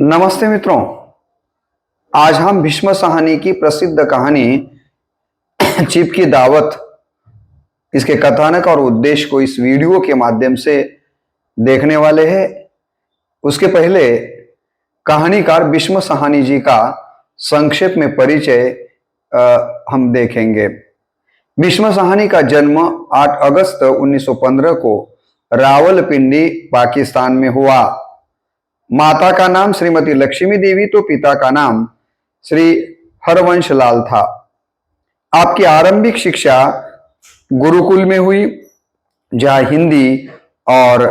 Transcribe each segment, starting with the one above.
नमस्ते मित्रों। आज हम भीष्म साहनी की प्रसिद्ध कहानी चीप की दावत, इसके कथानक और उद्देश्य को इस वीडियो के माध्यम से देखने वाले हैं। उसके पहले कहानीकार भीष्म साहनी जी का संक्षेप में परिचय हम देखेंगे। भीष्म साहनी का जन्म 8 अगस्त 1915 को रावलपिंडी, पाकिस्तान में हुआ। माता का नाम श्रीमती लक्ष्मी देवी तो पिता का नाम श्री हरवंश लाल था। आपकी आरंभिक शिक्षा गुरुकुल में हुई, जहां हिंदी और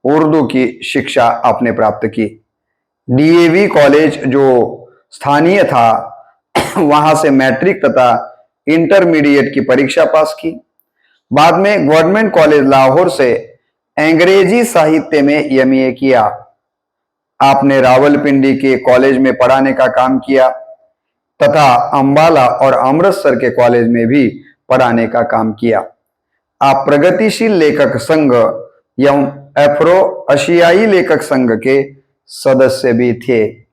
उर्दू की शिक्षा आपने प्राप्त की। डीएवी कॉलेज जो स्थानीय था, वहां से मैट्रिक तथा इंटरमीडिएट की परीक्षा पास की। बाद में गवर्नमेंट कॉलेज लाहौर से अंग्रेजी साहित्य में एमए किया। आपने रावलपिंडी के कॉलेज में पढ़ाने का काम किया तथा अंबाला और अमृतसर के कॉलेज में भी पढ़ाने का काम किया। आप प्रगतिशील लेखक संघ एवं अफ्रो एशियाई लेखक संघ के सदस्य भी थे।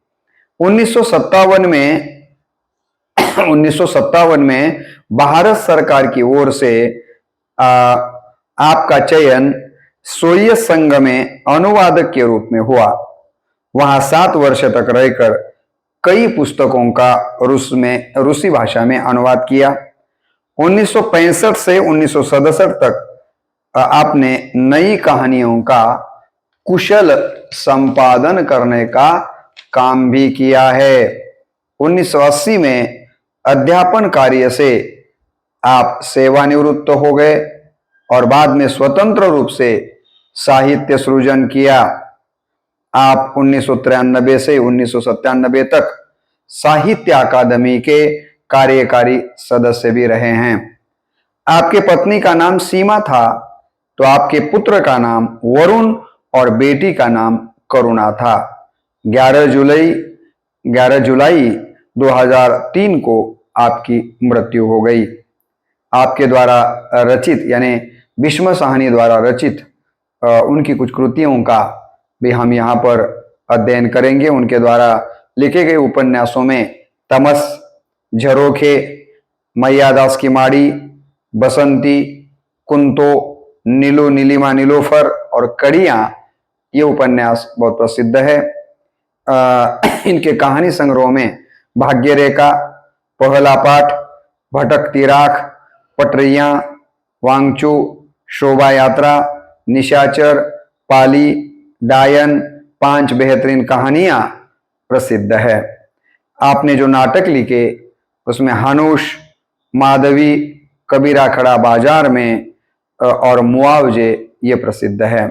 1957 में भारत सरकार की ओर से आपका चयन सोवियत संघ में अनुवादक के रूप में हुआ। वहां 7 वर्ष तक रहकर कई पुस्तकों का रूसी भाषा में अनुवाद किया। 1965 से 1967 तक आपने नई कहानियों का कुशल संपादन करने का काम भी किया है। 1980 में अध्यापन कार्य से आप सेवानिवृत्त हो गए और बाद में स्वतंत्र रूप से साहित्य सृजन किया। आप 1993 से 1997 तक साहित्य अकादमी के कार्यकारी सदस्य भी रहे हैं। आपके पत्नी का नाम सीमा था, तो आपके पुत्र का नाम वरुण और बेटी का नाम करुणा था। 11 जुलाई 2003 को आपकी मृत्यु हो गई। आपके द्वारा रचित यानी भीष्म साहनी द्वारा रचित उनकी कुछ कृतियों का भी हम यहाँ पर अध्ययन करेंगे। उनके द्वारा लिखे गए उपन्यासों में तमस, झरोखे, मैयादास की माड़ी, बसंती, कुंतो, नीलू नीलिमा नीलोफर और कड़ियां, ये उपन्यास बहुत प्रसिद्ध है। इनके कहानी संग्रह में भाग्य रेखा, पहला पाठ, भटकती राख, पटरियां, वांगचू, शोभा यात्रा, निशाचर, पाली, डायन, 5 बेहतरीन कहानियां प्रसिद्ध है। आपने जो नाटक लिखे उसमें हनुष, माधवी, कबीरा खड़ा बाजार में और मुआवजे ये प्रसिद्ध है।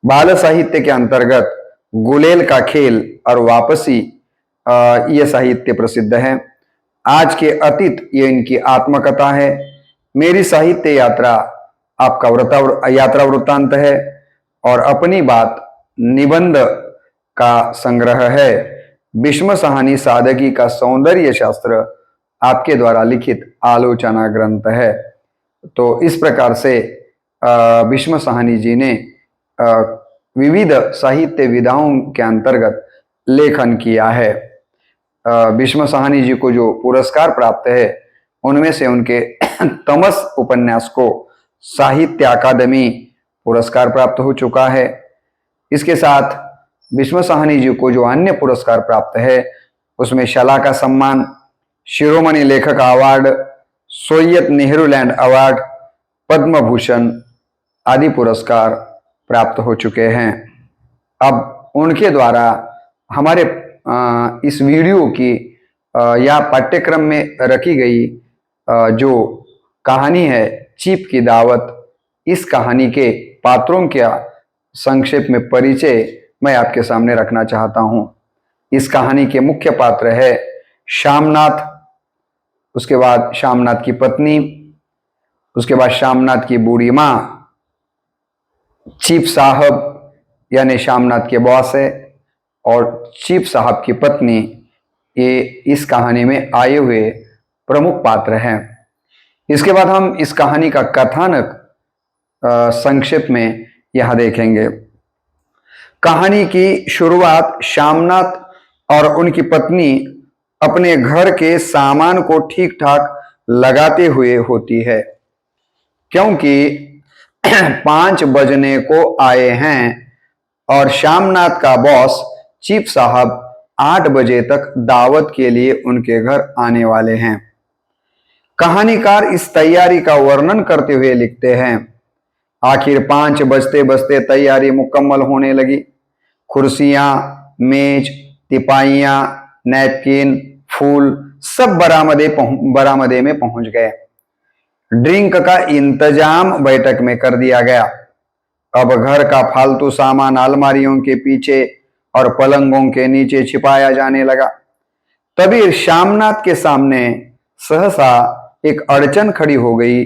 बाल साहित्य के अंतर्गत गुलेल का खेल और वापसी ये साहित्य प्रसिद्ध है। आज के अतीत ये इनकी आत्मकथा है। मेरी साहित्य यात्रा आपका यात्रा वृत्तांत है और अपनी बात निबंध का संग्रह है। भीष्म साहनी सादगी का सौंदर्य शास्त्र आपके द्वारा लिखित आलोचना ग्रंथ है। तो इस प्रकार से भीष्म साहनी जी ने विविध साहित्य विधाओं के अंतर्गत लेखन किया है। भीष्म साहनी जी को जो पुरस्कार प्राप्त है उनमें से उनके तमस उपन्यास को साहित्य अकादमी पुरस्कार प्राप्त हो चुका है। इसके साथ भीष्म साहनी जी को जो अन्य पुरस्कार प्राप्त है उसमें शला का सम्मान, शिरोमणि लेखक award, Soviet नेहरूलैंड award, Padma Bhushan आदि पुरस्कार प्राप्त हो चुके हैं। अब उनके द्वारा हमारे इस वीडियो की या पाठ्यक्रम में रखी गई जो कहानी है चीप की दावत, इस कहानी के पात्रों का संक्षेप में परिचय मैं आपके सामने रखना चाहता हूं। इस कहानी के मुख्य पात्र है श्यामनाथ, उसके बाद श्यामनाथ की पत्नी, उसके बाद श्यामनाथ की बूढ़ी माँ, चीप साहब यानी श्यामनाथ के बॉस है, और चीप साहब की पत्नी। ये इस कहानी में आए हुए प्रमुख पात्र हैं। इसके बाद हम इस कहानी का कथानक संक्षेप में यहां देखेंगे। कहानी की शुरुआत श्यामनाथ और उनकी पत्नी अपने घर के सामान को ठीक ठाक लगाते हुए होती है, क्योंकि 5 बजने को आए हैं और श्यामनाथ का बॉस चीफ साहब 8 बजे तक दावत के लिए उनके घर आने वाले हैं। कहानीकार इस तैयारी का वर्णन करते हुए लिखते हैं, आखिर 5 बजते बजते तैयारी मुकम्मल होने लगी। कुर्सियां, मेज, तिपाइयां, नैपकिन, फूल सब बरामदे में पहुंच गए। ड्रिंक का इंतजाम बैठक में कर दिया गया। अब घर का फालतू सामान अलमारियों के पीछे और पलंगों के नीचे छिपाया जाने लगा। तभी श्यामनाथ के सामने सहसा एक अड़चन खड़ी हो गई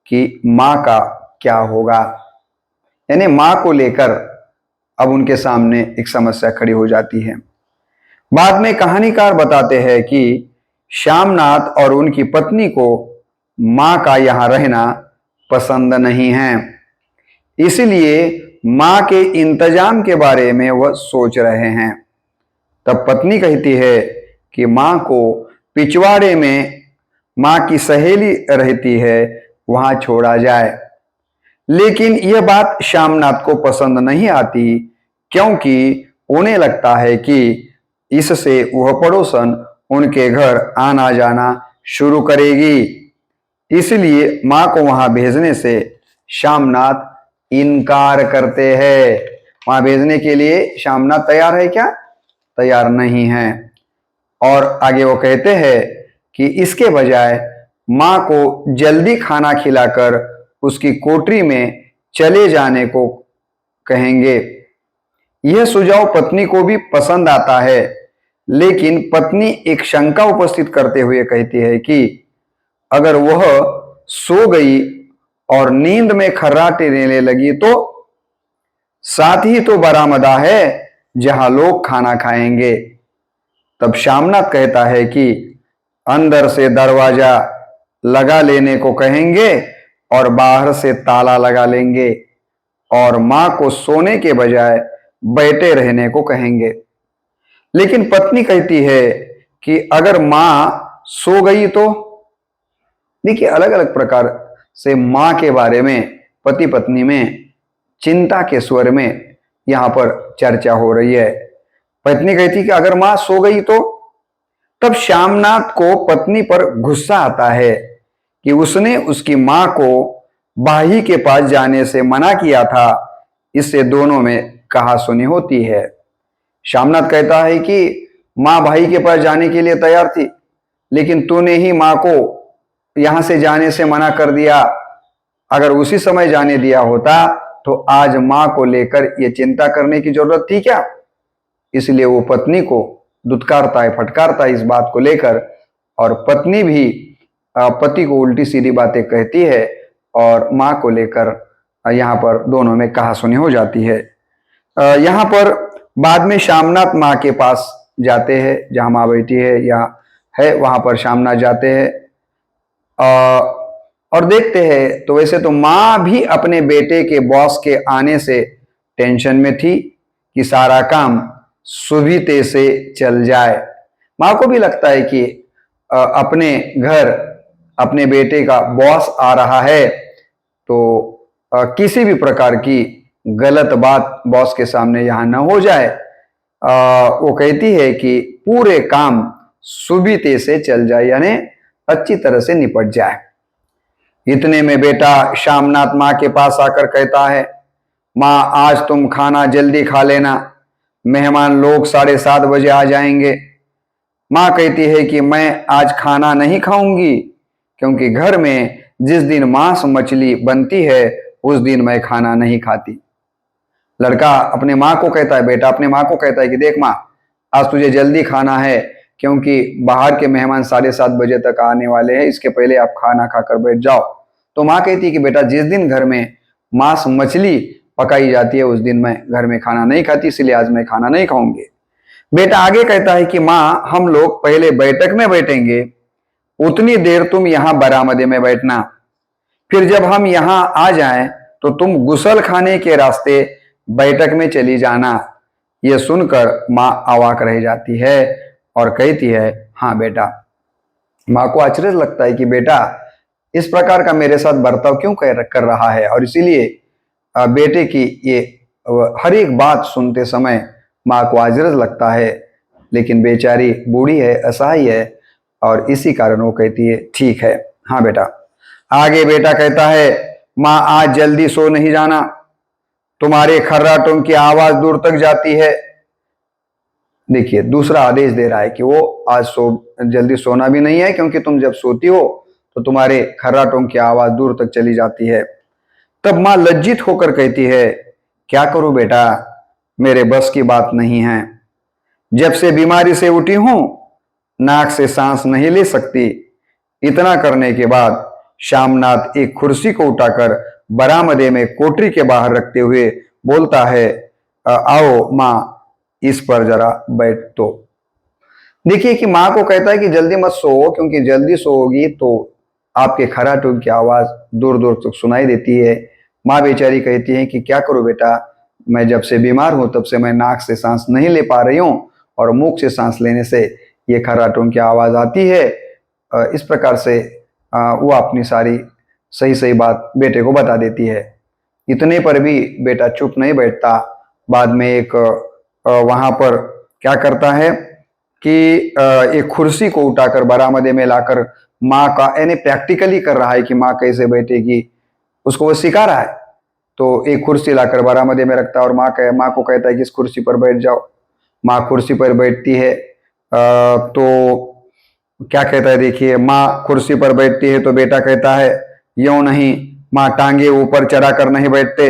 कि मां का क्या होगा। यानी मां को लेकर अब उनके सामने एक समस्या खड़ी हो जाती है। बाद में कहानीकार बताते हैं कि श्यामनाथ और उनकी पत्नी को मां का यहां रहना पसंद नहीं है, इसलिए मां के इंतजाम के बारे में वह सोच रहे हैं। तब पत्नी कहती है कि मां को पिछवाड़े में मां की सहेली रहती है, वहां छोड़ा जाए। लेकिन यह बात श्यामनाथ को पसंद नहीं आती, क्योंकि उन्हें लगता है कि इससे वह पड़ोसन उनके घर आना जाना शुरू करेगी। इसलिए मां को वहां भेजने से श्यामनाथ इनकार करते हैं। वहां भेजने के लिए श्यामनाथ तैयार है क्या? तैयार नहीं है। और आगे वो कहते हैं कि इसके बजाय मां को जल्दी खाना खिलाकर उसकी कोठरी में चले जाने को कहेंगे। यह सुझाव पत्नी को भी पसंद आता है, लेकिन पत्नी एक शंका उपस्थित करते हुए कहती है कि अगर वह सो गई और नींद में खर्राटे लेने लगी तो साथ ही तो बरामदा है जहां लोग खाना खाएंगे। तब श्यामनाथ कहता है कि अंदर से दरवाजा लगा लेने को कहेंगे और बाहर से ताला लगा लेंगे और मां को सोने के बजाय बैठे रहने को कहेंगे। लेकिन पत्नी कहती है कि अगर मां सो गई तो। देखिए, अलग अलग प्रकार से मां के बारे में पति पत्नी में चिंता के स्वर में यहां पर चर्चा हो रही है। पत्नी कहती कि अगर मां सो गई तो। तब श्यामनाथ को पत्नी पर गुस्सा आता है कि उसने उसकी मां को भाई के पास जाने से मना किया था। इससे दोनों में कहासुनी होती है। श्यामनाथ कहता है कि मां भाई के पास जाने के लिए तैयार थी, लेकिन तूने ही मां को यहां से जाने से मना कर दिया। अगर उसी समय जाने दिया होता तो आज मां को लेकर यह चिंता करने की जरूरत थी क्या? इसलिए वो पत्नी को दुत्कारता है, फटकारता है इस बात को लेकर, और पत्नी भी पति को उल्टी सीधी बातें कहती है और मां को लेकर यहाँ पर दोनों में कहासुनी हो जाती है। यहाँ पर बाद में श्यामनाथ मां के पास जाते हैं, जहां मां बैठी है या है वहां पर श्यामनाथ जाते हैं और देखते हैं तो वैसे तो मां भी अपने बेटे के बॉस के आने से टेंशन में थी कि सारा काम सुविधे से चल जाए। मां को भी लगता है कि अपने घर अपने बेटे का बॉस आ रहा है तो किसी भी प्रकार की गलत बात बॉस के सामने यहां न हो जाए। वो कहती है कि पूरे काम सुविधे से चल जाए, यानी अच्छी तरह से निपट जाए। इतने में बेटा श्यामनाथ मां के पास आकर कहता है, मां आज तुम खाना जल्दी खा लेना, मेहमान लोग 7:30 बजे आ जाएंगे। मां कहती है कि मैं आज खाना नहीं खाऊंगी, क्योंकि घर में जिस दिन मांस मछली बनती है उस दिन मैं खाना नहीं खाती। लड़का अपने मां को कहता है, बेटा अपने मां को कहता है कि देख मां, आज तुझे जल्दी खाना है, क्योंकि बाहर के मेहमान 7:30 बजे तक आने वाले हैं, इसके पहले आप खाना खाकर बैठ जाओ। तो मां कहती है कि बेटा जिस दिन घर में मांस मछली पकाई जाती है उस दिन मैं घर में खाना नहीं खाती, इसलिए आज मैं खाना नहीं खाऊंगी। बेटा आगे कहता है कि मां, हम लोग पहले बैठक में बैठेंगे, उतनी देर तुम यहां बरामदे में बैठना, फिर जब हम यहां आ जाएं तो तुम गुसल खाने के रास्ते बैठक में चली जाना। यह सुनकर माँ अवाक रह जाती है और कहती है, हाँ बेटा। माँ को आश्चर्य लगता है कि बेटा इस प्रकार का मेरे साथ बर्ताव क्यों कर रहा है, और इसीलिए बेटे की ये हर एक बात सुनते समय माँ को आश्चर्य लगता है। लेकिन बेचारी बूढ़ी है, असहाय है, और इसी कारण वो कहती है, ठीक है, हाँ बेटा। आगे बेटा कहता है, माँ आज जल्दी सो नहीं जाना, तुम्हारे खर्राटों की आवाज दूर तक जाती है। देखिए दूसरा आदेश दे रहा है कि वो आज जल्दी सोना भी नहीं है, क्योंकि तुम जब सोती हो तो तुम्हारे खर्राटों की आवाज दूर तक चली जाती है। तब माँ लज्जित होकर कहती है, क्या करूं बेटा, मेरे बस की बात नहीं है। जब से बीमारी से उठी हूं नाक से सांस नहीं ले सकती। इतना करने के बाद श्यामनाथ एक कुर्सी को उठाकर बरामदे में कोठरी के बाहर रखते हुए बोलता है, आओ माँ इस पर जरा बैठ। तो देखिए कि माँ को कहता है कि जल्दी मत सो, क्योंकि जल्दी सोओगी तो आपके खर्राटों की आवाज दूर दूर तक सुनाई देती है। माँ बेचारी कहती है कि क्या करूं बेटा, मैं जब से बीमार हूं तब से मैं नाक से सांस नहीं ले पा रही हूं, और मुख से सांस लेने से ये खर्राटों की आवाज आती है। इस प्रकार से वो अपनी सारी सही सही बात बेटे को बता देती है। इतने पर भी बेटा चुप नहीं बैठता। बाद में एक वहां पर क्या करता है कि एक कुर्सी को उठाकर बरामदे में लाकर माँ का, यानी प्रैक्टिकली कर रहा है कि माँ कैसे बैठेगी, उसको वो सिखा रहा है। तो एक कुर्सी लाकर बरामदे में रखता है और माँ को कहता है कि इस कुर्सी पर बैठ जाओ। माँ कुर्सी पर बैठती है। तो क्या कहता है, देखिए माँ कुर्सी पर बैठती है तो बेटा कहता है, यूं नहीं माँ, टांगे ऊपर चढ़ा कर नहीं बैठते,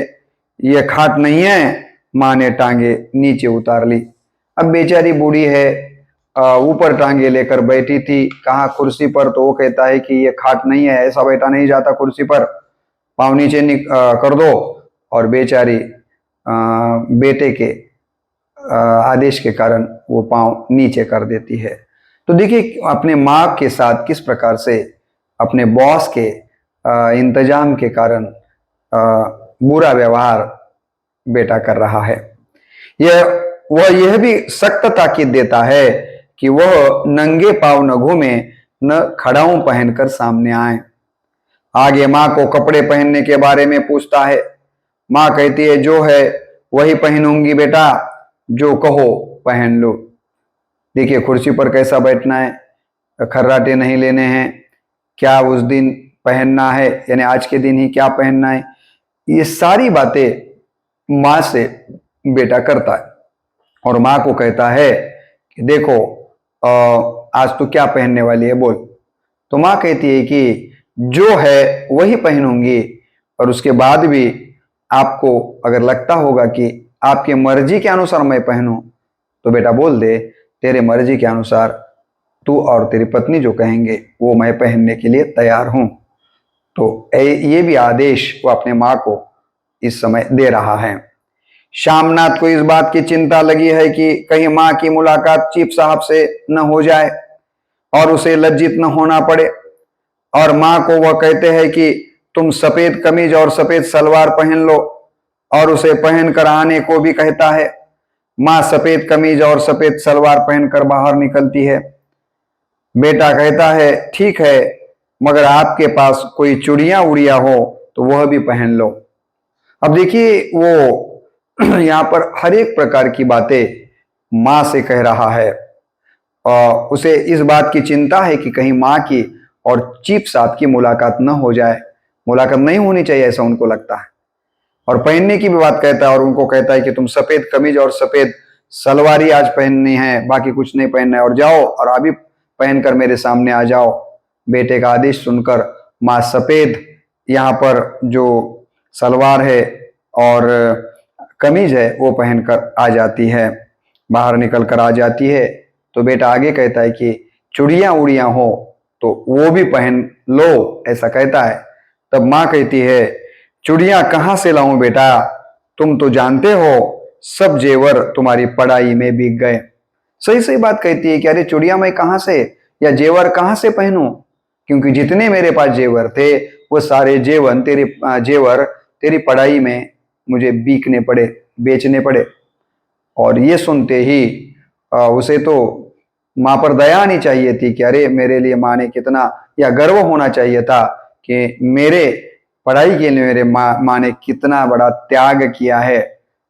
ये खाट नहीं है। माँ ने टांगे नीचे उतार ली। अब बेचारी बूढ़ी है, ऊपर टांगे लेकर बैठी थी, कहाँ कुर्सी पर, तो वो कहता है कि ये खाट नहीं है, ऐसा बैठा नहीं जाता कुर्सी पर, पाँव नीचे कर दो। और बेचारी बेटे के आदेश के कारण वो पाँव नीचे कर देती है। तो देखिए अपने माँ के साथ किस प्रकार से अपने बॉस के इंतजाम के कारण बुरा व्यवहार बेटा कर रहा है। वह यह भी सख्त ताकीद देता है कि वह नंगे पांव न घूमे, न खड़ाऊं पहनकर सामने आए। आगे माँ को कपड़े पहनने के बारे में पूछता है। माँ कहती है, जो है वही पहनूंगी बेटा, जो कहो पहन लो। देखिए कुर्सी पर कैसा बैठना है, खर्राटे नहीं लेने हैं, क्या उस दिन पहनना है, यानी आज के दिन ही क्या पहनना है, ये सारी बातें माँ से बेटा करता है। और माँ को कहता है कि देखो आज तू क्या पहनने वाली है, बोल। तो माँ कहती है कि जो है वही पहनूंगी, और उसके बाद भी आपको अगर लगता होगा कि आपकी मर्जी के अनुसार मैं पहनूं तो बेटा बोल दे, तेरे मर्जी के अनुसार तू और तेरी पत्नी जो कहेंगे वो मैं पहनने के लिए तैयार हूं। तो ये भी आदेश वो अपने माँ को इस समय दे रहा है। श्यामनाथ को इस बात की चिंता लगी है कि कहीं माँ की मुलाकात चीफ साहब से न हो जाए और उसे लज्जित न होना पड़े। और माँ को वह कहते हैं कि तुम सफेद कमीज और सफेद सलवार पहन लो, और उसे पहनकर आने को भी कहता है। माँ सफेद कमीज और सफेद सलवार पहनकर बाहर निकलती है। बेटा कहता है, ठीक है, मगर आपके पास कोई चूड़ियां उड़िया हो तो वह भी पहन लो। अब देखिए वो यहाँ पर हर एक प्रकार की बातें माँ से कह रहा है, और उसे इस बात की चिंता है कि कहीं माँ की और चीफ साहब की मुलाकात न हो जाए। मुलाकात नहीं होनी चाहिए ऐसा उनको लगता है। और पहनने की भी बात कहता है, और उनको कहता है कि तुम सफेद कमीज और सफेद सलवारी आज पहननी है, बाकी कुछ नहीं पहनना है, और जाओ और अभी पहनकर मेरे सामने आ जाओ। बेटे का आदेश सुनकर माँ सफेद यहाँ पर जो सलवार है और कमीज है वो पहनकर आ जाती है, बाहर निकल कर आ जाती है। तो बेटा आगे कहता है कि चूड़ियां उड़ियां हो तो वो भी पहन लो, ऐसा कहता है। तब माँ कहती है, चूड़ियां कहाँ से लाऊं बेटा, तुम तो जानते हो सब जेवर तुम्हारी पढ़ाई में बिक गए। सही सही बात कहती है कि अरे चूड़ियां मैं कहाँ से या जेवर कहाँ से पहनूं, क्योंकि जितने मेरे पास जेवर थे वो सारे जेवर तेरी पढ़ाई में मुझे बिकने पड़े, बेचने पड़े। और ये सुनते ही उसे तो माँ पर दया आनी चाहिए थी कि अरे मेरे लिए माँ ने कितना, या गर्व होना चाहिए था कि मेरे पढ़ाई के लिए मेरे माँ ने कितना बड़ा त्याग किया है।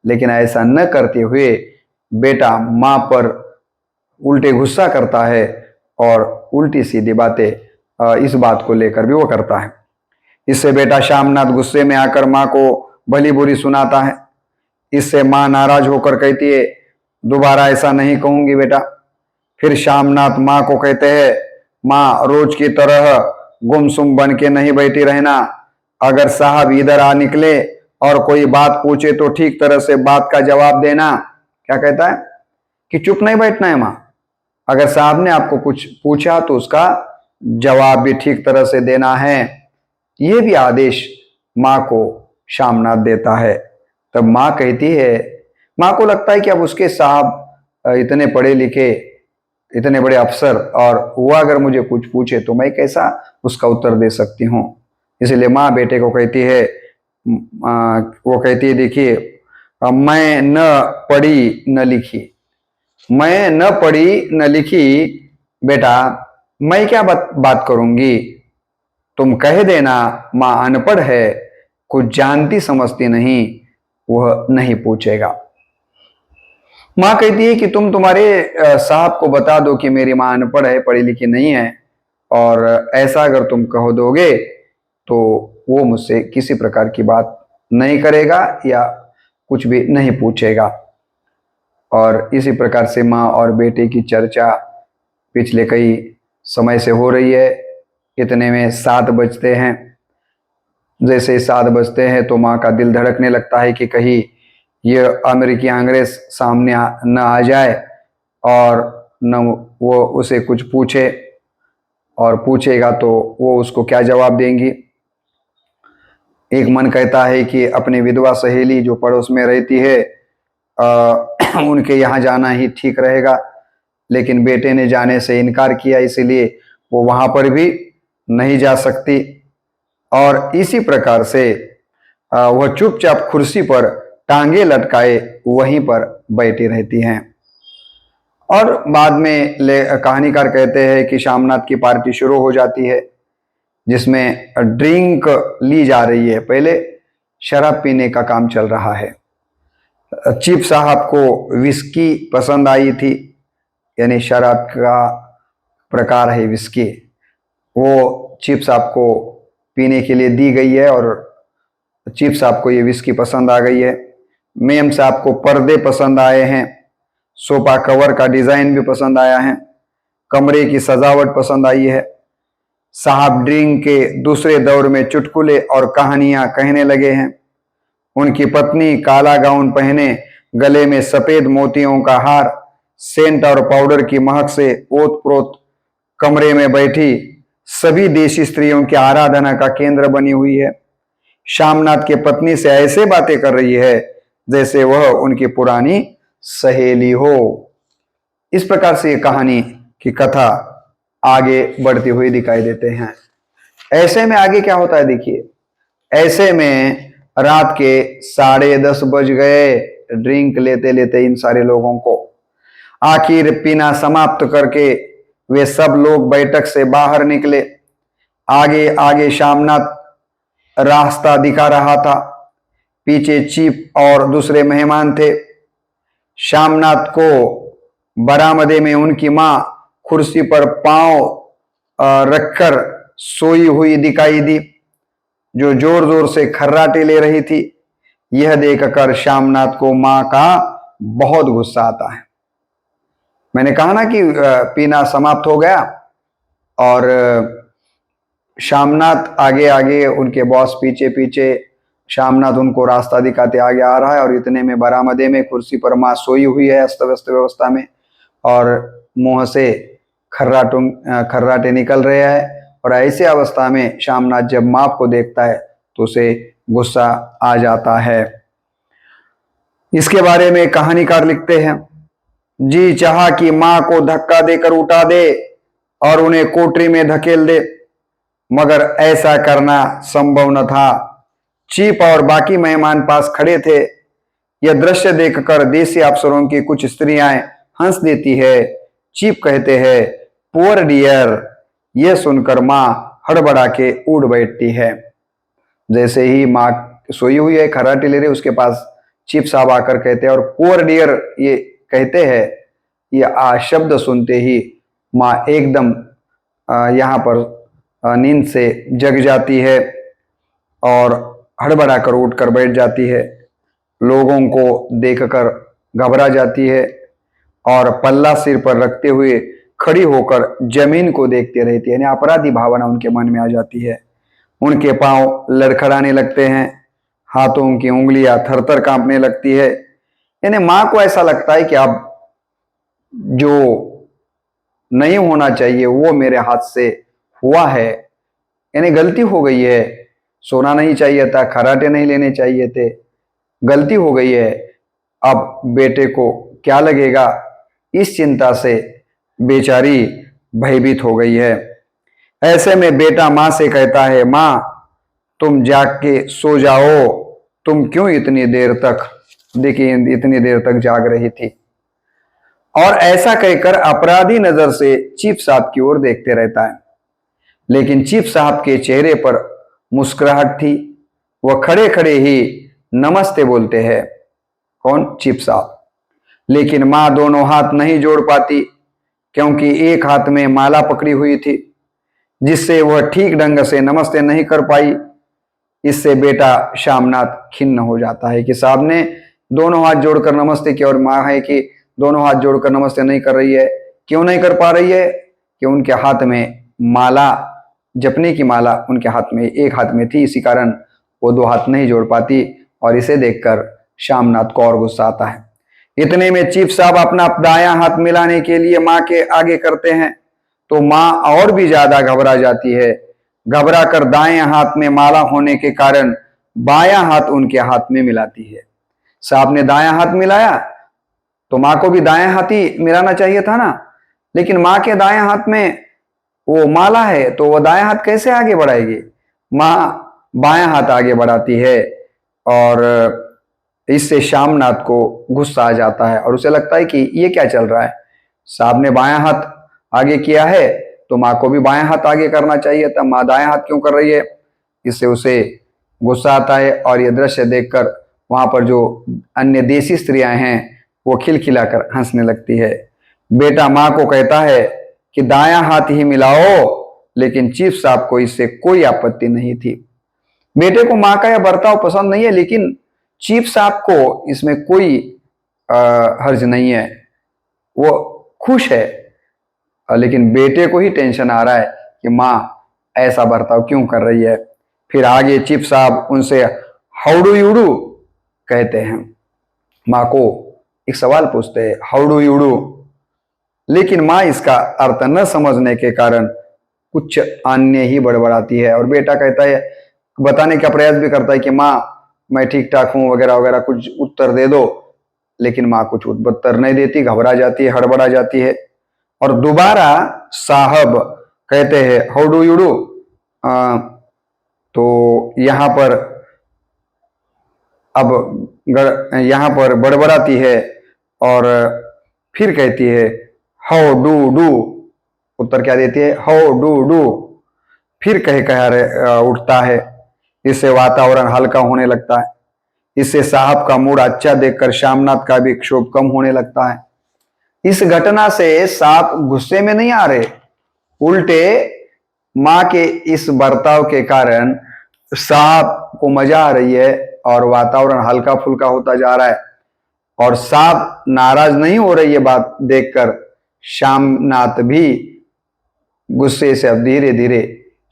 लेकिन ऐसा न करते हुए बेटा माँ पर उल्टे गुस्सा करता है और उल्टी सीधी बातें इस बात को लेकर भी वो करता है। इससे बेटा श्यामनाथ गुस्से में आकर माँ को भली बुरी सुनाता है। इससे माँ नाराज होकर कहती है, दोबारा ऐसा नहीं कहूंगी बेटा। फिर श्यामनाथ माँ को कहते हैं, माँ रोज की तरह गुमसुम बन के नहीं बैठी रहना। अगर साहब इधर आ निकले और कोई बात पूछे तो ठीक तरह से बात का जवाब देना। क्या कहता है कि चुप नहीं बैठना है माँ, अगर साहब ने आपको कुछ पूछा तो उसका जवाब भी ठीक तरह से देना है। ये भी आदेश माँ को श्यामनाथ देता है। तब माँ कहती है, माँ को लगता है कि अब उसके साहब इतने पढ़े लिखे, इतने बड़े अफसर, और वो अगर मुझे कुछ पूछे तो मैं कैसा उसका उत्तर दे सकती हूँ। इसलिए माँ बेटे को कहती है, वो कहती है, देखिए मैं न पढ़ी न लिखी, मैं न पढ़ी न लिखी बेटा, मैं क्या बात करूंगी। तुम कह देना माँ अनपढ़ है, कुछ जानती समझती नहीं, वह नहीं पूछेगा। माँ कहती है कि तुम तुम्हारे साहब को बता दो कि मेरी माँ अनपढ़ है, पढ़ी लिखी नहीं है, और ऐसा अगर तुम कहो दोगे तो वो मुझसे किसी प्रकार की बात नहीं करेगा या कुछ भी नहीं पूछेगा। और इसी प्रकार से माँ और बेटे की चर्चा पिछले कई समय से हो रही है। इतने में 7 बजते हैं। जैसे 7 बजते हैं तो माँ का दिल धड़कने लगता है कि कहीं ये अमेरिकी अंग्रेज सामने न आ जाए और न वो उसे कुछ पूछे, और पूछेगा तो वो उसको क्या जवाब देंगी। एक मन कहता है कि अपनी विधवा सहेली जो पड़ोस में रहती है उनके यहाँ जाना ही ठीक रहेगा, लेकिन बेटे ने जाने से इनकार किया, इसीलिए वो वहां पर भी नहीं जा सकती। और इसी प्रकार से वह चुपचाप कुर्सी पर टांगे लटकाए वहीं पर बैठी रहती हैं। और बाद में कहानीकार कहते हैं कि श्यामनाथ की पार्टी शुरू हो जाती है, जिसमें ड्रिंक ली जा रही है। पहले शराब पीने का काम चल रहा है। चीफ साहब को विस्की पसंद आई थी, यानी शराब का प्रकार है विस्की, वो चीफ साहब को पीने के लिए दी गई है और चीफ साहब को ये विस्की पसंद आ गई है। मेम साहब को पर्दे पसंद आए हैं, सोफा कवर का डिजाइन भी पसंद आया है, कमरे की सजावट पसंद आई है। साहब ड्रिंक के दूसरे दौर में चुटकुले और कहानियां कहने लगे हैं। उनकी पत्नी काला गाउन पहने, गले में सफेद मोतियों का हार, सेंट और पाउडर की महक से ओत-प्रोत कमरे में बैठी सभी देशी स्त्रियों की आराधना का केंद्र बनी हुई है। श्यामनाथ की पत्नी से ऐसे बातें कर रही है जैसे वह उनकी पुरानी सहेली हो। इस प्रकार से ये कहानी की कथा आगे बढ़ती हुई दिखाई देते हैं। ऐसे में आगे क्या होता है देखिए, ऐसे में रात के 10:30 बज गए ड्रिंक लेते लेते इन सारे लोगों को। आखिर पीना समाप्त करके वे सब लोग बैठक से बाहर निकले। आगे आगे श्यामनाथ रास्ता दिखा रहा था, पीछे चीफ और दूसरे मेहमान थे। श्यामनाथ को बरामदे में उनकी मां कुर्सी पर पांव रखकर सोई हुई दिखाई दी, जो जोर जोर से खर्राटे ले रही थी। यह देखकर श्यामनाथ को मां का बहुत गुस्सा आता है। मैंने कहा ना कि पीना समाप्त हो गया और श्यामनाथ आगे आगे, उनके बॉस पीछे पीछे, श्यामनाथ उनको रास्ता दिखाते आगे आ रहा है। और इतने में बरामदे में कुर्सी पर मां सोई हुई है अस्त व्यस्त व्यवस्था में, और मुंह से खर्राटे निकल रहे हैं। और ऐसी अवस्था में श्यामनाथ जब मां को देखता है तो उसे गुस्सा आ जाता है। इसके बारे में कहानीकार लिखते हैं, जी चाहा कि मां को धक्का देकर उठा दे और उन्हें कोठरी में धकेल दे, मगर ऐसा करना संभव न था। चीफ और बाकी मेहमान पास खड़े थे। यह दृश्य देखकर देसी अफसरों की कुछ स्त्रियां हंस देती है। चीफ कहते हैं, पुअर डियर। यह सुनकर माँ हड़बड़ा के उड़ बैठती है। जैसे ही माँ सोई हुई है, खर्राटे ले रही, उसके पास चीफ साहब आकर कहते हैं और पुअर डियर ये कहते हैं। यह शब्द सुनते ही माँ एकदम यहाँ पर नींद से जग जाती है और हड़बड़ा कर उठकर बैठ जाती है। लोगों को देखकर घबरा जाती है और पल्ला सिर पर रखते हुए खड़ी होकर जमीन को देखते रहती है। यानी अपराधी भावना उनके मन में आ जाती है। उनके पांव लड़खड़ाने लगते हैं, हाथों की उंगलियां थरथर कांपने लगती है। यानी मां को ऐसा लगता है कि अब जो नहीं होना चाहिए वो मेरे हाथ से हुआ है, यानी गलती हो गई है। सोना नहीं चाहिए था, खर्राटे नहीं लेने चाहिए थे, गलती हो गई है। अब बेटे को क्या लगेगा, इस चिंता से बेचारी भयभीत हो गई है। ऐसे में बेटा माँ से कहता है, माँ तुम जाग के सो जाओ, तुम क्यों इतनी देर तक, देखिए इतनी देर तक जाग रही थी। और ऐसा कहकर अपराधी नजर से चीफ साहब की ओर देखते रहता है। लेकिन चीफ साहब के चेहरे पर मुस्कुराहट थी। वह खड़े खड़े ही नमस्ते बोलते हैं। कौन? चीफ साहब। लेकिन मां दोनों हाथ नहीं जोड़ पाती, क्योंकि एक हाथ में माला पकड़ी हुई थी, जिससे वह ठीक ढंग से नमस्ते नहीं कर पाई। इससे बेटा शामनाथ खिन्न हो जाता है कि साहब ने दोनों हाथ जोड़कर नमस्ते किया और मां है कि दोनों हाथ जोड़कर नमस्ते नहीं कर रही है। क्यों नहीं कर पा रही है? कि उनके हाथ में माला, जपने की माला उनके हाथ में, एक हाथ में थी, इसी कारण वो दो हाथ नहीं जोड़ पाती। और इसे देखकर शामनाथ को और गुस्सा आता है। इतने में चीफ साहब अपना दायां हाथ मिलाने के लिए मां के आगे करते हैं तो मां और भी ज्यादा घबरा जाती है। घबरा कर दाएं हाथ में माला होने के कारण बायां हाथ उनके हाथ में मिलाती है। साहब ने दायां हाथ मिलाया तो मां को भी दायां हाथ ही मिलाना चाहिए था ना, लेकिन मां के दायां हाथ में वो माला है तो वो दायां हाथ कैसे आगे बढ़ाएगी? मां बायां हाथ आगे बढ़ाती है और इससे शामनाथ को गुस्सा आ जाता है और उसे लगता है कि ये क्या चल रहा है। साहब ने बायां हाथ आगे किया है तो मां को भी बायां हाथ आगे करना चाहिए था, मां दायां हाथ क्यों कर रही है? इससे उसे गुस्सा आता है और यह दृश्य देखकर वहां पर जो अन्य देसी स्त्रियां हैं वो खिलखिलाकर हंसने लगती है। बेटा मां को कहता है कि दायां हाथ ही मिलाओ, लेकिन चीफ साहब को इससे कोई आपत्ति नहीं थी। बेटे को मां का यह बर्ताव पसंद नहीं है, लेकिन चीफ साहब को इसमें कोई हर्ज नहीं है, वो खुश है। लेकिन बेटे को ही टेंशन आ रहा है कि मां ऐसा बर्ताव क्यों कर रही है। फिर आगे चीफ साहब उनसे हाउ डू यू डू कहते हैं। मां को एक सवाल पूछते हैं, हाउ डू यू डू, लेकिन मां इसका अर्थ न समझने के कारण कुछ अन्य ही बड़बड़ाती है और बेटा कहता है, बताने का प्रयास भी करता है कि मां मैं ठीक ठाक हूं वगैरह वगैरह, कुछ उत्तर दे दो। लेकिन मां कुछ उत्तर नहीं देती, घबरा जाती है, हड़बड़ा जाती है। और दोबारा साहब कहते हैं हाउ डू यू डू, तो यहां पर अब यहां पर बड़बड़ाती है और फिर कहती है हाउ डू डू। उत्तर क्या देती है? How do do. फिर कह उठता है। इससे वातावरण हल्का होने लगता है। इससे साहब का मूड अच्छा देखकर शामनाथ का भी क्षोभ कम होने लगता है। इस घटना से साहब गुस्से में नहीं आ रहे, उल्टे मां के इस बर्ताव के कारण साहब को मजा आ रही है और वातावरण हल्का फुल्का होता जा रहा है और साहब नाराज नहीं हो रही है। बात देखकर शामनाथ भी गुस्से से अब धीरे धीरे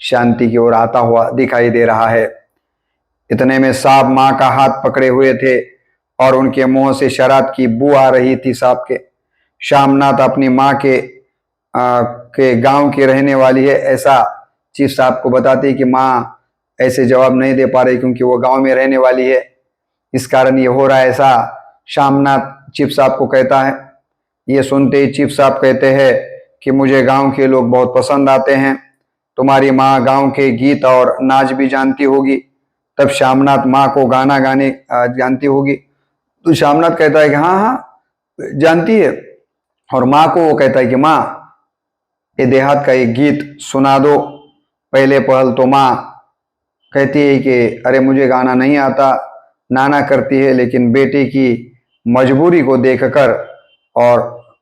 शांति की ओर आता हुआ दिखाई दे रहा है। इतने में साहब मां का हाथ पकड़े हुए थे और उनके मुंह से शराब की बू आ रही थी साहब के। शामनाथ अपनी मां के गांव की रहने वाली है ऐसा चीफ साहब को बताते कि मां ऐसे जवाब नहीं दे पा रही क्योंकि वो गांव में रहने वाली है, इस कारण ये हो रहा है ऐसा शामनाथ चीफ साहब को कहता है। ये सुनते ही चीफ साहब कहते हैं कि मुझे गांव के लोग बहुत पसंद आते हैं, तुम्हारी माँ गांव के गीत और नाच भी जानती होगी। तब शामनाथ माँ को गाना गाने जानती होगी। तो श्यामनाथ कहता है कि हाँ हाँ जानती है। और माँ को वो कहता है कि माँ ये देहात का एक गीत सुना दो। पहले पहल तो माँ कहती है कि अरे मुझे गाना नहीं आता, नाना करती है, लेकिन बेटे की मजबूरी को देखकर और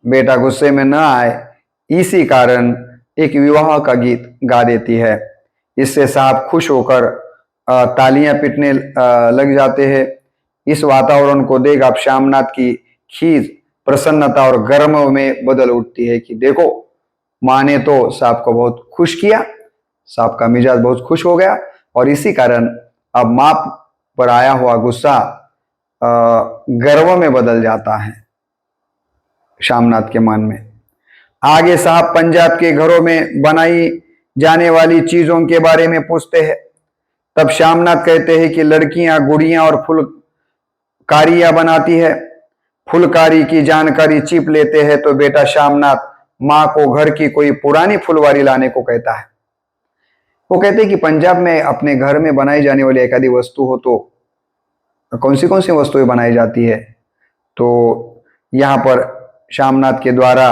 बेटा गुस्से में न आए इसी कारण एक विवाह का गीत गा देती है। इससे साहब खुश होकर तालियां पीटने लग जाते हैं। इस वातावरण को देख अब श्यामनाथ की खीज प्रसन्नता और गर्व में बदल उठती है कि देखो माँ ने तो साहब को बहुत खुश किया, साहब का मिजाज बहुत खुश हो गया और इसी कारण अब माँ पर आया हुआ गुस्सा गर्व में बदल जाता है श्यामनाथ के मन में। आगे साहब पंजाब के घरों में बनाई जाने वाली चीजों के बारे में पूछते हैं। तब श्यामनाथ कहते हैं कि लड़कियां गुड़ियां और फुलकारियां बनाती है। फुलकारी की जानकारी छिप लेते हैं तो बेटा श्यामनाथ माँ को घर की कोई पुरानी फुलवारी लाने को कहता है। वो कहते हैं कि पंजाब में अपने घर में बनाई जाने वाली एक आदि वस्तु हो तो कौन सी वस्तुएं बनाई जाती है। तो यहाँ पर श्यामनाथ के द्वारा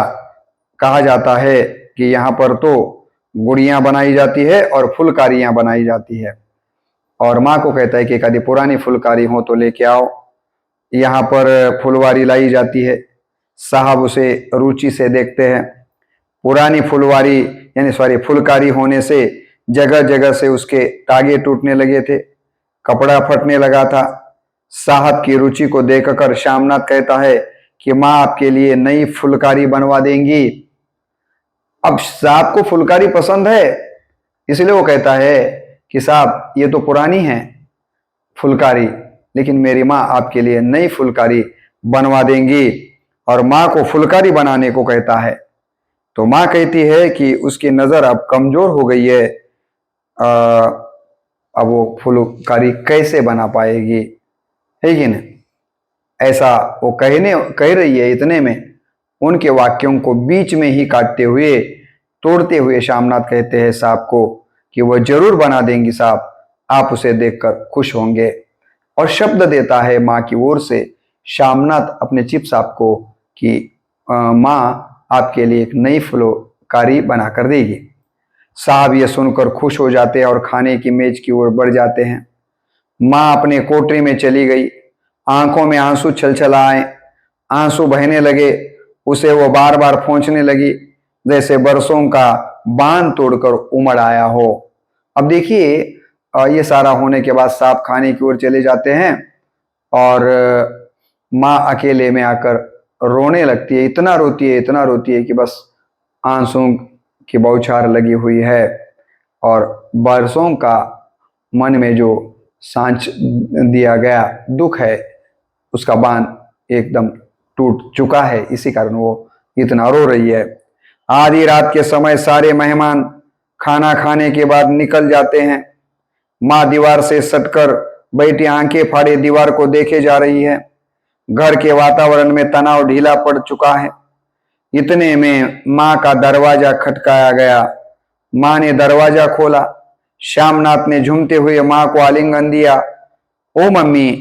कहा जाता है कि यहाँ पर तो गुड़ियां बनाई जाती है और फुलकारियां बनाई जाती है। और माँ को कहता है कि एक आदि पुरानी फुलकारी हो तो लेके आओ। यहाँ पर फुलवारी लाई जाती है। साहब उसे रुचि से देखते हैं। पुरानी फुलवारी फुलकारी होने से जगह जगह से उसके तागे टूटने लगे थे, कपड़ा फटने लगा था। साहब की रुचि को देखकर श्यामनाथ कहता है कि माँ आपके लिए नई फुलकारी बनवा देंगी। अब साहब को फुलकारी पसंद है, इसलिए वो कहता है कि साहब ये तो पुरानी है फुलकारी, लेकिन मेरी माँ आपके लिए नई फुलकारी बनवा देंगी। और माँ को फुलकारी बनाने को कहता है। तो माँ कहती है कि उसकी नजर अब कमजोर हो गई है, अब वो फुलकारी कैसे बना पाएगी, है कि नहीं। ऐसा वो कह रही है। इतने में उनके वाक्यों को बीच में ही काटते हुए तोड़ते हुए श्यामनाथ कहते हैं साहब को कि वह जरूर बना देंगी साहब, आप उसे देखकर खुश होंगे। और शब्द देता है माँ की ओर से श्यामनाथ अपने चिप साहब को कि माँ आपके लिए एक नई फुलकारी बना कर देगी। साहब ये सुनकर खुश हो जाते हैं और खाने की मेज की ओर बढ़ जाते हैं। माँ अपने कोठरी में चली गई। आंखों में आंसू छलछलाए, आंसू बहने लगे। उसे वो बार बार पोंछने लगी जैसे बरसों का बांध तोड़कर उमड़ आया हो। अब देखिए ये सारा होने के बाद साहब खाने की ओर चले जाते हैं और माँ अकेले में आकर रोने लगती है। इतना रोती है कि बस आंसू की बौछार लगी हुई है और बरसों का मन में जो सांच दिया गया दुख है उसका बांध एकदम टूट चुका है, इसी कारण वो इतना रो रही है। आधी रात के समय सारे मेहमान खाना खाने के बाद निकल जाते हैं। माँ दीवार से सटकर बैठी आंखें फाड़े दीवार को देखे जा रही है। घर के वातावरण में तनाव ढीला पड़ चुका है। इतने में माँ का दरवाजा खटकाया गया। माँ ने दरवाजा खोला। श्यामनाथ ने झूमते हुए माँ को आलिंगन दिया। ओ मम्मी,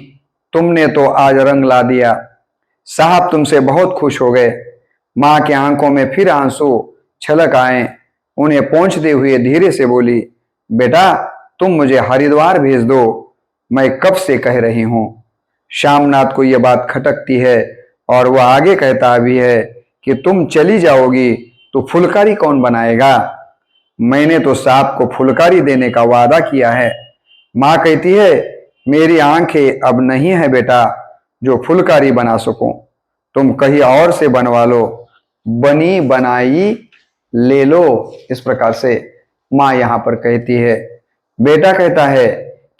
तुमने तो आज रंग ला दिया, साहब तुमसे बहुत खुश हो गए। माँ के आंखों में फिर आंसू छलक आए। उन्हें पोंछते हुए धीरे से बोली, बेटा तुम मुझे हरिद्वार भेज दो, मैं कब से कह रही हूं। श्यामनाथ को यह बात खटकती है और वह आगे कहता भी है कि तुम चली जाओगी तो फुलकारी कौन बनाएगा, मैंने तो साहब को फुलकारी देने का वादा किया है। माँ कहती है मेरी आंखें अब नहीं है बेटा जो फुलकारी बना सकूं, तुम कहीं और से बनवा लो, बनी बनाई ले लो। इस प्रकार से माँ यहाँ पर कहती है। बेटा कहता है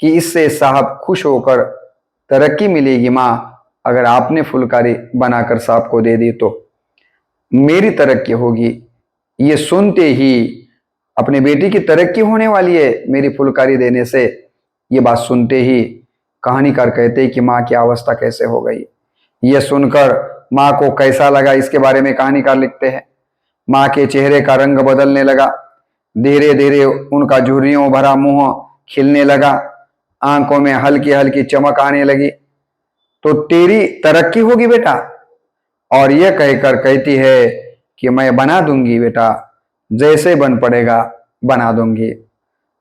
कि इससे साहब खुश होकर तरक्की मिलेगी माँ, अगर आपने फुलकारी बनाकर साहब को दे दी तो मेरी तरक्की होगी। ये सुनते ही अपने बेटी की तरक्की होने वाली है मेरी फुलकारी देने से। ये बात सुनते ही कहानीकार कहते हैं कि माँ की अवस्था कैसे हो गई। यह सुनकर माँ को कैसा लगा इसके बारे में कहानीकार लिखते हैं। माँ के चेहरे का रंग बदलने लगा। धीरे धीरे उनका झुर्रियों भरा मुंह खिलने लगा। आंखों में हल्की हल्की चमक आने लगी। तो तेरी तरक्की होगी बेटा। और यह कहकर कहती है कि मैं बना दूंगी बेटा, जैसे बन पड़ेगा बना दूंगी।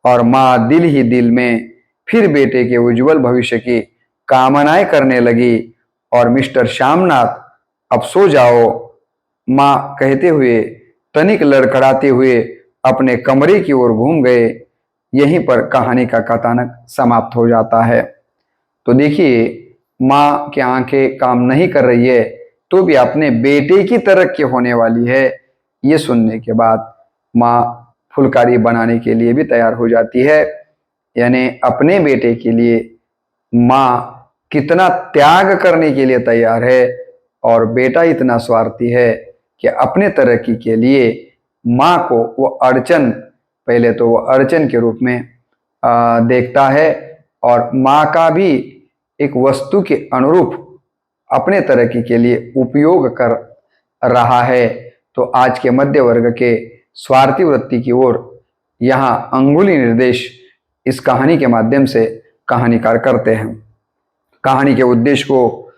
और माँ दिल ही दिल में फिर बेटे के उज्जवल भविष्य की कामनाएं करने लगी। और मिस्टर श्यामनाथ अब सो जाओ, माँ कहते हुए तनिक लड़खड़ाते हुए अपने कमरे की ओर घूम गए। यहीं पर कहानी का कथानक समाप्त हो जाता है। तो देखिए, माँ की आंखें काम नहीं कर रही है तो भी अपने बेटे की तरक्की होने वाली है, ये सुनने के बाद माँ फुलकारी बनाने के लिए भी तैयार हो जाती है। यानी अपने बेटे के लिए माँ कितना त्याग करने के लिए तैयार है, और बेटा इतना स्वार्थी है कि अपने तरक्की के लिए माँ को वो अड़चन, पहले तो वो अड़चन के रूप में देखता है, और माँ का भी एक वस्तु के अनुरूप अपने तरक्की के लिए उपयोग कर रहा है। तो आज के मध्य वर्ग के स्वार्थी वृत्ति की ओर यहाँ अंगुली निर्देश इस कहानी के माध्यम से कहानीकार करते हैं। कहानी के उद्देश्य को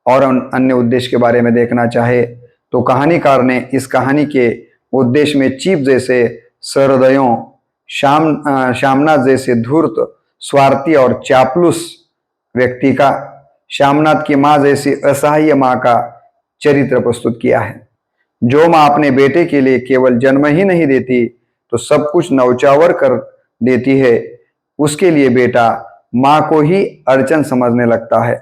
और अन्य उद्देश्य के बारे में देखना चाहे तो कहानीकार ने इस कहानी के उद्देश्य में चीप जैसे सहृदयों, श्यामनाथ जैसे धूर्त, स्वार्थी और चापलूस व्यक्ति का, श्यामनाथ की माँ जैसी असहाय माँ का चरित्र प्रस्तुत किया है। जो माँ अपने बेटे के लिए केवल जन्म ही नहीं देती तो सब कुछ नौचावर कर देती है, उसके लिए बेटा माँ को ही अड़चन समझने लगता है।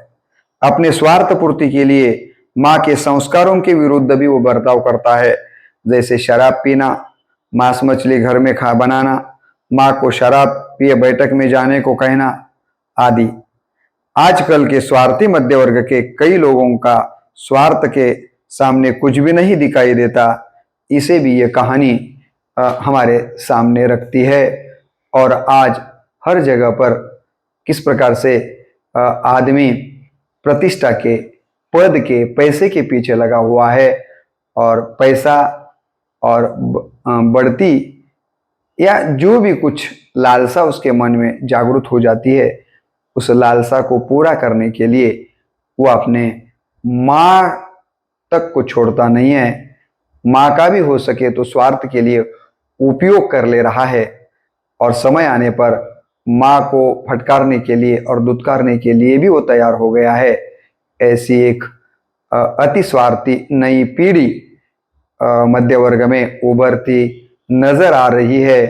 अपने स्वार्थ पूर्ति के लिए माँ के संस्कारों के विरुद्ध भी वो बर्ताव करता है, जैसे शराब पीना, मांस मछली घर में खा बनाना, माँ को शराब पिए बैठक में जाने को कहना आदि। आजकल के स्वार्थी मध्य वर्ग के कई लोगों का स्वार्थ के सामने कुछ भी नहीं दिखाई देता, इसे भी ये कहानी हमारे सामने रखती है। और आज हर जगह पर किस प्रकार से आदमी प्रतिष्ठा के, पद के, पैसे के पीछे लगा हुआ है, और पैसा और बढ़ती या जो भी कुछ लालसा उसके मन में जागृत हो जाती है, उस लालसा को पूरा करने के लिए वो अपने माँ तक को छोड़ता नहीं है। माँ का भी हो सके तो स्वार्थ के लिए उपयोग कर ले रहा है, और समय आने पर माँ को फटकारने के लिए और दुत्कारने के लिए भी वो तैयार हो गया है। ऐसी एक अति स्वार्थी नई पीढ़ी मध्य वर्ग में उभरती नजर आ रही है।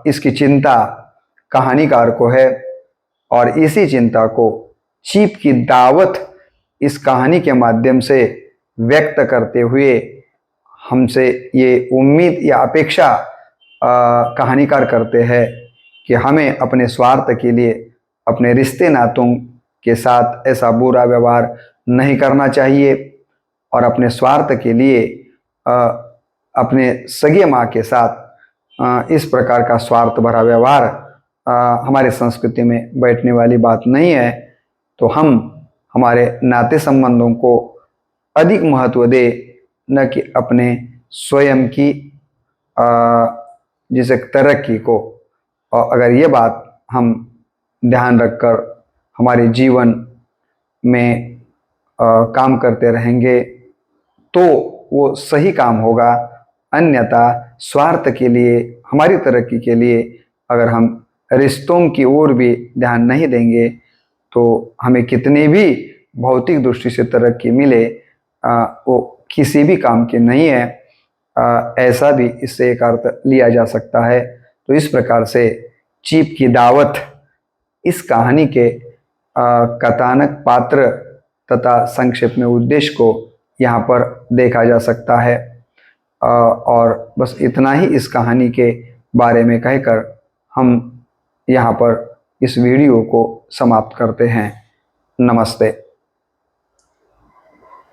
इसकी चिंता कहानीकार को है, और इसी चिंता को चीप की दावत इस कहानी के माध्यम से व्यक्त करते हुए हमसे ये उम्मीद या अपेक्षा कहानीकार करते हैं कि हमें अपने स्वार्थ के लिए अपने रिश्ते नातों के साथ ऐसा बुरा व्यवहार नहीं करना चाहिए, और अपने स्वार्थ के लिए अपने सगे माँ के साथ इस प्रकार का स्वार्थ भरा व्यवहार हमारे संस्कृति में बैठने वाली बात नहीं है। तो हम हमारे नाते संबंधों को अधिक महत्व दे, न कि अपने स्वयं की जिसे तरक्की को। और अगर ये बात हम ध्यान रखकर हमारे जीवन में काम करते रहेंगे तो वो सही काम होगा। अन्यथा स्वार्थ के लिए, हमारी तरक्की के लिए अगर हम रिश्तों की ओर भी ध्यान नहीं देंगे तो हमें कितनी भी भौतिक दृष्टि से तरक्की मिले वो किसी भी काम की नहीं है। ऐसा भी इससे एक अर्थ लिया जा सकता है। तो इस प्रकार से चीप की दावत इस कहानी के कथानक, पात्र तथा संक्षेप में उद्देश्य को यहाँ पर देखा जा सकता है। और बस इतना ही इस कहानी के बारे में कहकर हम यहाँ पर इस वीडियो को समाप्त करते हैं। नमस्ते।